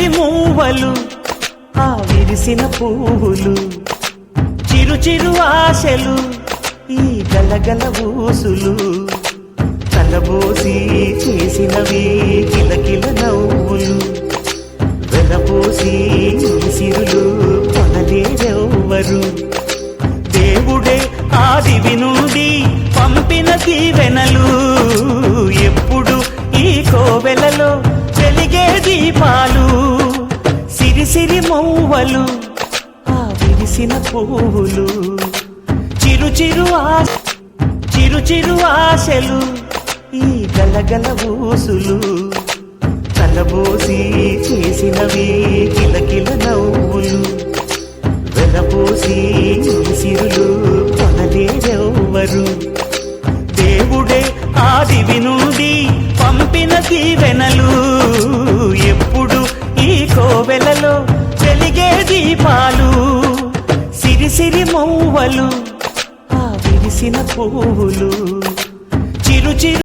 సిరి మూవలు ఆ విరిసిన పువ్వులు చిరు చిరు ఆశలు ఈ గలగల ఊసులు కలబోసి చేసినవి కిలకిల నవ్వులు వెలబోసి సిరులు కొనలేరెవ్వరు దేవుడే ఆదివి నుండి పంపిన దీవెనలు ఎప్పుడు ఈ కోవెలలో వెలిగే దీపాలు సిరి సిరి మౌవలు ఆ విరిసిన పువ్వులు చిరు చిరు ఆశలు ఈ గలగల ఊసులు కలబోసి చేసినవి కిలకిల నవ్వులు వెలబోసి సిరులు కొనలేరెవ్వరు దేవుడే ఆదివి నుండి పంపిన దీవెనలు ఎప్పుడు ఈ కోవెలలో వెలిగే దీపాలు సిరి సిరి మౌవలు ఆ విరిసిన పువ్వులు చిరు చిరు